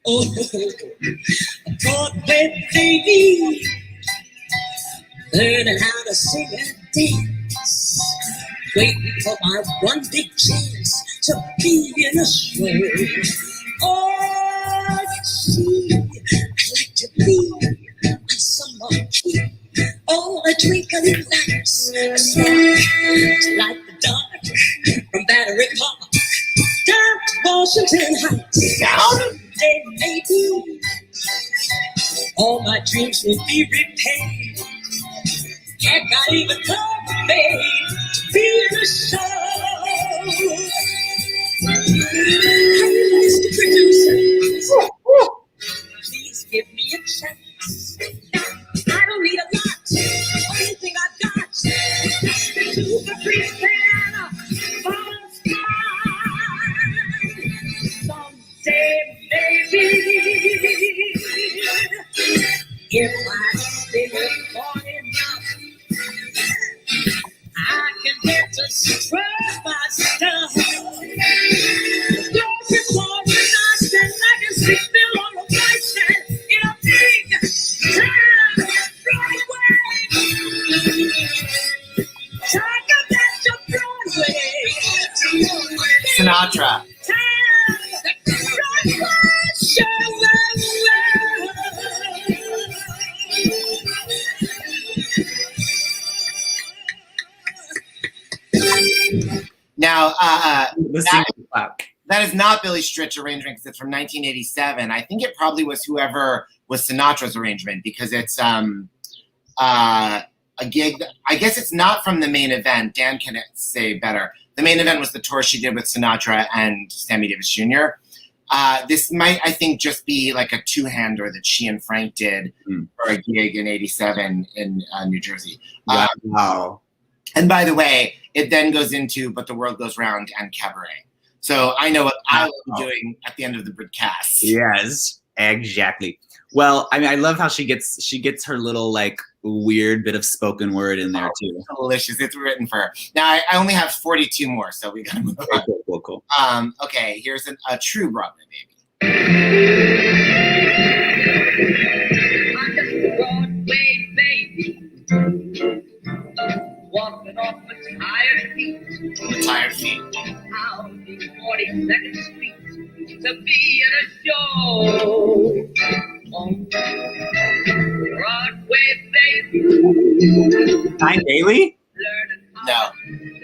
Oh, a Broadway baby, learning how to sing and dance, waiting for my one big chance to be in a show. Oh, you see, I like to be on some key. Oh, a twinkling lights, a spark like the dark from Battery Park down to Washington Heights. Someday maybe all my dreams will be repaid. Heck, I even thought made to be in a show. Mr. Producer, please give me a chance. I don't need a lot. Only thing I got is a free stand for a smile. Someday, maybe, if I stay long enough, I can get to strut my stuff. Don't be boring, I stand like a sick bill on a white stand in a big town Broadway. Talk about your Broadway. Sinatra. Now, that is not Billy Stritch's arrangement because it's from 1987. I think it probably was whoever was Sinatra's arrangement because it's a gig. I guess it's not from the main event. Dan can say better. The main event was the tour she did with Sinatra and Sammy Davis Jr. This might, I think, just be like a two-hander that she and Frank did for a gig in 87 in New Jersey. Wow. And by the way, it then goes into But the World Goes Round and Cabaret. So I know what I will be doing at the end of the broadcast. Yes, exactly. Well, I mean, I love how she gets her little like weird bit of spoken word in there too. Delicious. It's written for her. Now I only have 42 more, so we gotta move on. Cool. Okay, here's a true Broadway baby. I'm just a Broadway baby, walking off the tired feet. The tired feet. Out in 42nd Street to be in a show. on Broadway, baby. Tyne Daly? No,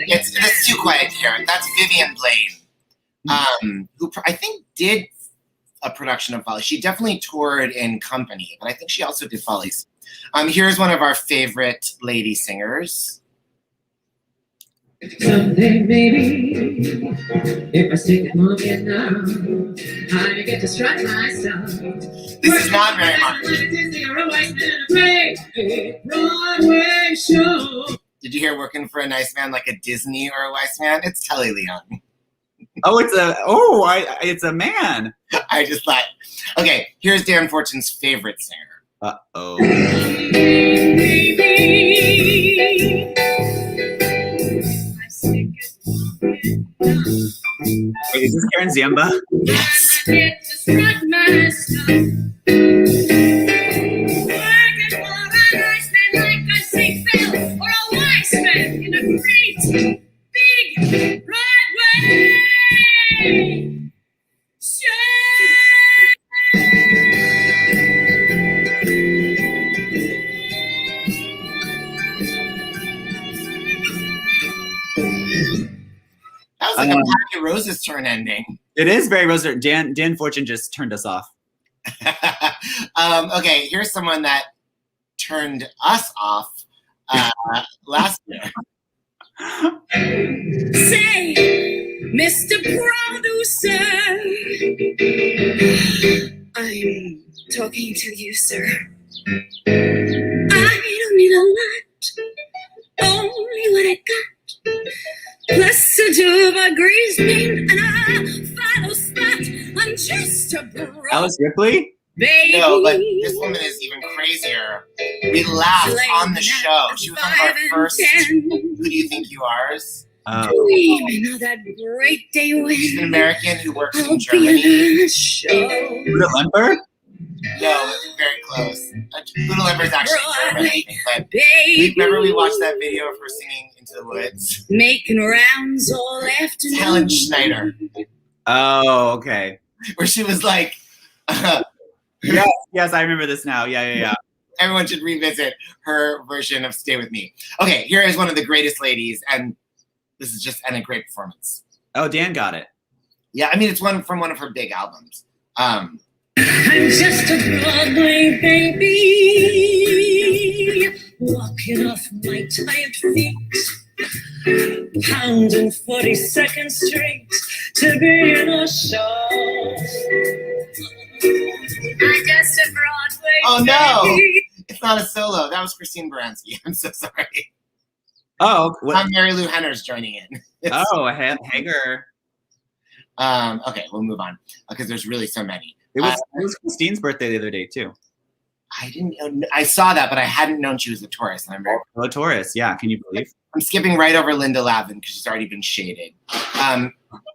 it's too quiet here. That's Vivian Blaine, who I think did a production of Folly. She definitely toured in company, but I think she also did Follies. Here's one of our favorite lady singers. Someday, maybe, if I stick it on you now, I get to strut myself. This is not very much. Broadway show. Did you hear "Working for a Nice Man Like a Disney or a Wise Man"? It's Telly Leon. Oh, it's a man. I just thought, okay, here's Dan Fortune's favorite singer. Uh-oh. Wait, is this Karen Ziemba? Yes. That was like a Patty Rose's turn ending. It is very Rosa. Dan Fortune just turned us off. Okay, here's someone that turned us off last year. Say, Mr. Producer, I'm talking to you, sir. I don't need a lot, only what I got. Plus a tube of grease paint and a final spot on just a broad Alice Ripley? baby. No, but this woman is even crazier. We laughed on the show. She was on our first Who Do You Think You Are's? Dreaming of that great day when She's an American who works I'll in be Germany. on a show. Buddha Lemper? No, very close. Buddha Lemper's actually German, I think, but Baby, remember we watched that video of her singing Into the Woods? making rounds all It's afternoon. Helen Schneider, Oh, okay. where she was like, Yes, I remember this now. Yeah. everyone should revisit her version of Stay With Me. Okay, here is one of the greatest ladies, and this is just a great performance. Oh, Dan got it. Yeah, I mean, it's one from one of her big albums. I'm just a Broadway baby, walking off my tired feet, pounding 42nd Street to be in a show. I'm just a Broadway Oh, no. baby. It's not a solo. That was Christine Baranski. I'm so sorry. Oh, what? Mary Lou Henner's joining in. Oh, Hager. Okay, we'll move on because there's really so many. It was Christine's birthday the other day too. I saw that, but I hadn't known she was a Taurus. And Oh, Taurus. Yeah, can you believe? I'm skipping right over Linda Lavin because she's already been shaded.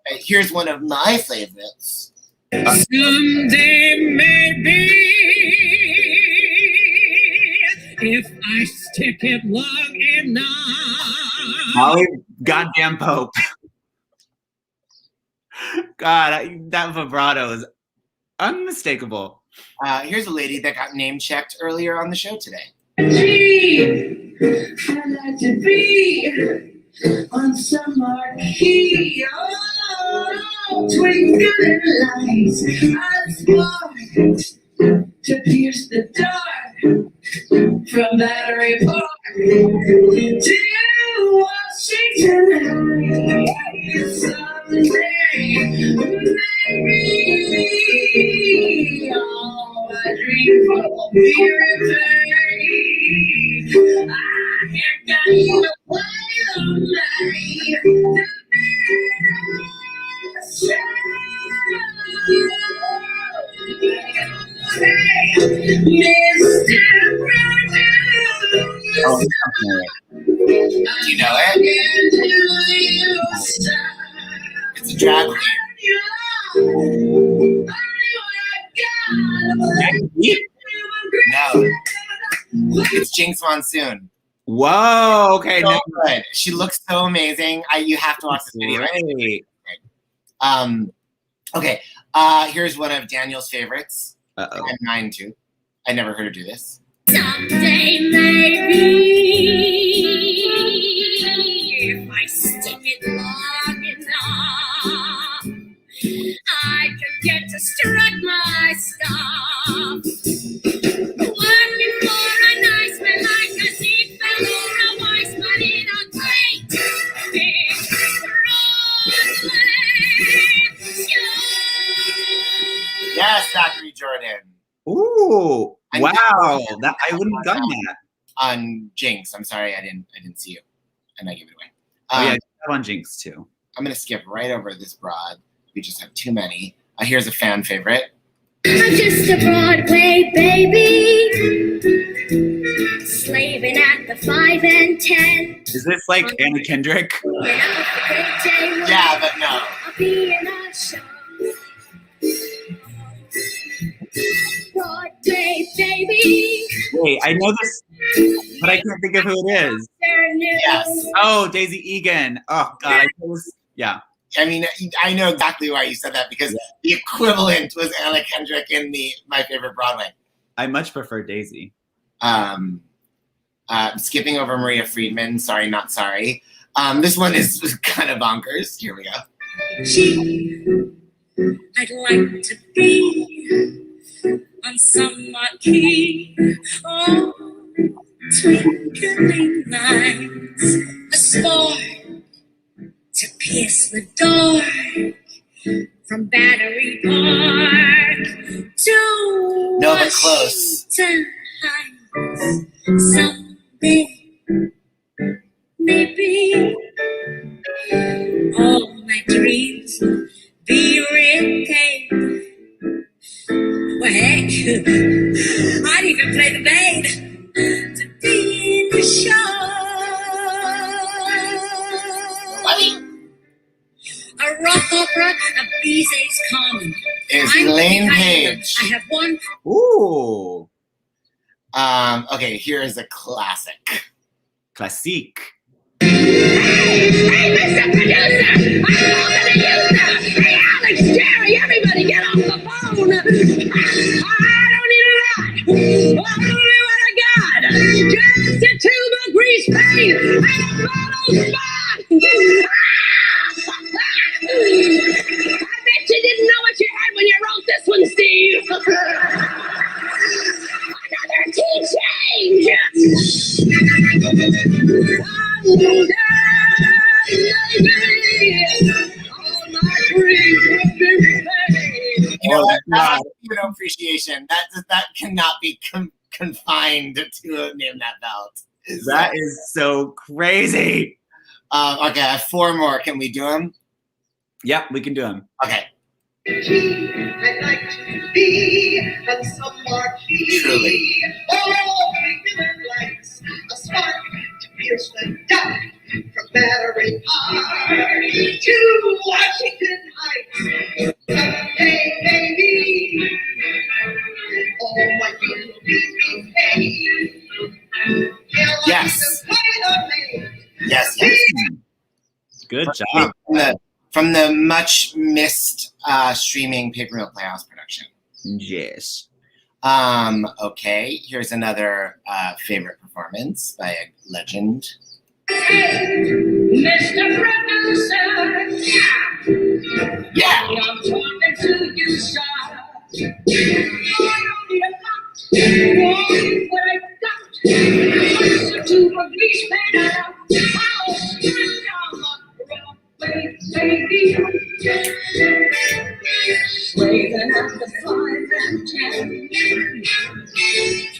Here's one of my favorites. Someday, maybe, if I stick it long enough. Molly goddamn Pope. God, that vibrato is unmistakable. Here's a lady that got name checked earlier on the show today. Gee, I'd like to be on some marquee. Oh, twinkling lights, I spark to pierce the dark from Battery Park to Washington Heights. Someday, maybe, all my dreams will be repaid. I can't get the way of life. Oh, Do you know it? It's a drag queen. No. It's Jinx Monsoon. Whoa. Okay. So good. She looks so amazing. You have to watch this video. Great. Okay. Here's one of Daniel's favorites. Uh-oh. And mine too. I never heard her do this. Someday, maybe, if I stick it long enough, I can get to strut my stuff. Working for a nice man like a seat fellow, a wise man in a great big Broadway show. Yes, Zachary Jordan. Ooh, I wow! know. That I wouldn't have done that. On Jinx. I'm sorry, I didn't see you, and I gave it away. Oh yeah, I did that on Jinx too. I'm gonna skip right over this broad. We just have too many. Here's a fan favorite. I'm just a Broadway baby, slaving at the 5 and 10. Is this like Anna Kendrick? Yeah, but no. I'll be in a show. Broadway baby. Wait, I know this, but I can't think of who it is. They're new. Yes. Oh, Daisy Egan. Oh God, yeah. I mean, I know exactly why you said that because the equivalent was Anna Kendrick in My Favorite Broadway. I much prefer Daisy. Skipping over Maria Friedman. Sorry, not sorry. This one is kind of bonkers. Here we go. Gee, I'd like to be on some marquee. Oh, twinkling lights, a spark to pierce the dark from Battery Park to No, but close. Washington Heights. Someday, maybe, all my dreams be repaid. Well, heck, I'd even play the maid to be in the show. A rock opera, a Bizet's Common. Is I'm Elaine behind Page. them. I have one. Ooh, Okay, here is a classic. classique. Hey, Mr. Producer! I'm talking to you, sir! Hey, Alex, Jerry, everybody get off the phone! I don't need a lot! Only what I got! Just a tube of grease paint and a bottle spot! I bet you didn't know what you had when you wrote this one, Steve! Another key change! You know what? God. That appreciation. That cannot be confined to name that belt. That is so crazy. Okay, I have 4 more. Can we do them? Yep, we can do them. Okay. I'd like to be on some marquee. Truly. Oh, twinkling lights, a spark to pierce the dark from Battery Park to Washington Heights. Someday, baby, all my dreams will be repaid. Yes. Yes, yes. Good job. From the much missed streaming Paper Mill Playhouse production. Yes. Okay, here's another favorite performance by a legend. Mr. Producer, Yeah. I'm talking to you, sir. I don't need a lot. What I got, just a tube of grease paint and a bottle spot. Baby, slaving at the 5 and 10,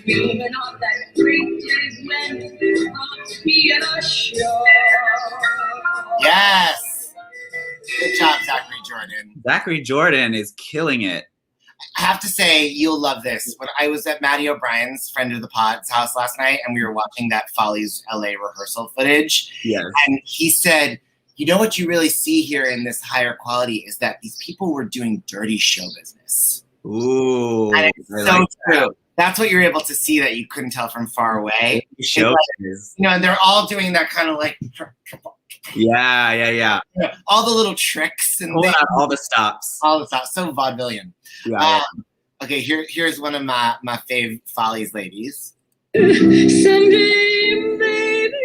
dreaming of that great day when I'll be in a show. Yes. Good job, Zachary Jordan. Zachary Jordan is killing it. I have to say, you'll love this. When I was at Maddie O'Brien's, friend of the pod's house last night, and we were watching that Follies LA rehearsal footage, Yes. and he said, you know what you really see here in this higher quality is that these people were doing dirty show business. Ooh. And it's I so like true. That's what you're able to see that you couldn't tell from far away. Show It's like, and they're all doing that kind of like, Yeah. all the little tricks and Pulling out all the stops. all the stuff. So vaudevillian. Yeah. Okay, here's one of my fave Follies ladies. Someday, baby,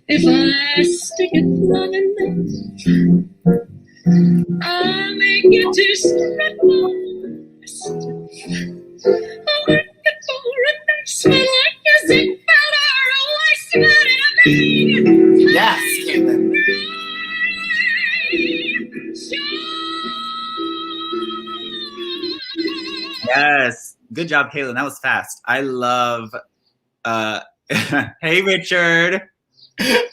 if I stick it long enough, I'll make you to strip I'll work it for a nice one like a zig or a waistman in a bag. Yes, Caitlin. Yes. Good job, Caitlin. That was fast. I love hey Richard.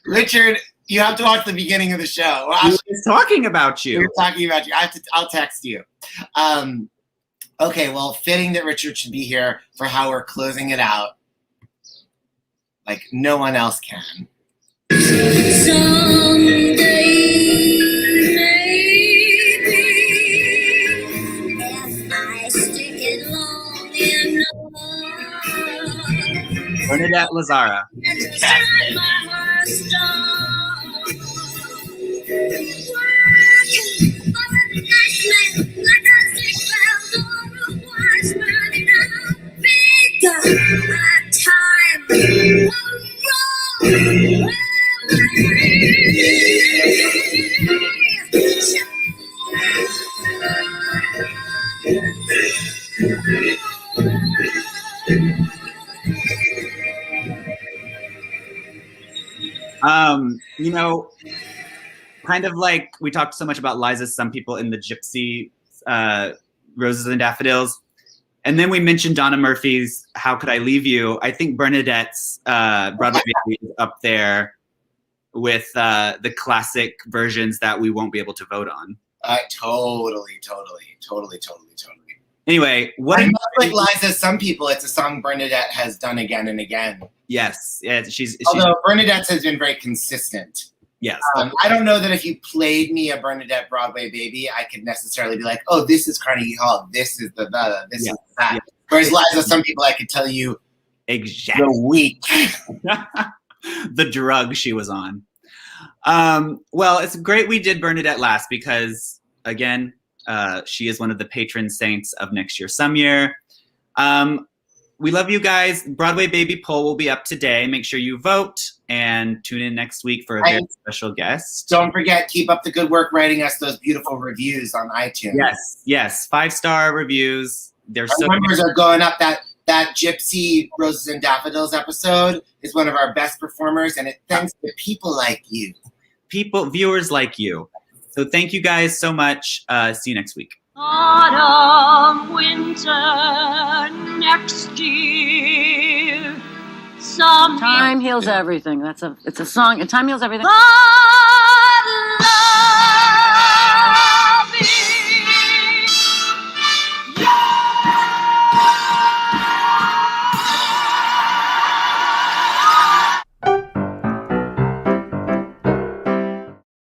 Richard, you have to watch the beginning of the show. Well, I was talking about you. We were talking about you. I'll text you. Okay, well, fitting that Richard should be here for how we're closing it out. Like no one else can. Someday, maybe, if I stick it long enough, Bernadette Lazara. You know, kind of like we talked so much about Liza's Some People in the Gypsy Roses and Daffodils. And then we mentioned Donna Murphy's How Could I Leave You? I think Bernadette's Broadway Baby is up there with the classic versions that we won't be able to vote on. Totally. Anyway, what I know, like Liza, Some People, it's a song Bernadette has done again and again. Yes, yeah, she's although Bernadette's has been very consistent. Yes. I don't know that if you played me a Bernadette Broadway Baby, I could necessarily be like, oh, this is Carnegie Hall, this is the this is that. Yeah. Whereas Liza, Some People, I could tell you exactly the week, the drug she was on. Well, it's great we did Bernadette last because, again, she is one of the patron saints of Next Year Some Year. We love you guys. Broadway Baby poll will be up today. Make sure you vote and tune in next week for a very special guest. Don't forget, keep up the good work writing us those beautiful reviews on iTunes. Yes. 5-star reviews. Our numbers are going up. That Gypsy Roses and Daffodils episode is one of our best performers, and it thanks to people like you. Viewers like you. So thank you guys so much. See you next week. Autumn, winter, next year. Time heals everything. It's a song. Time heals everything.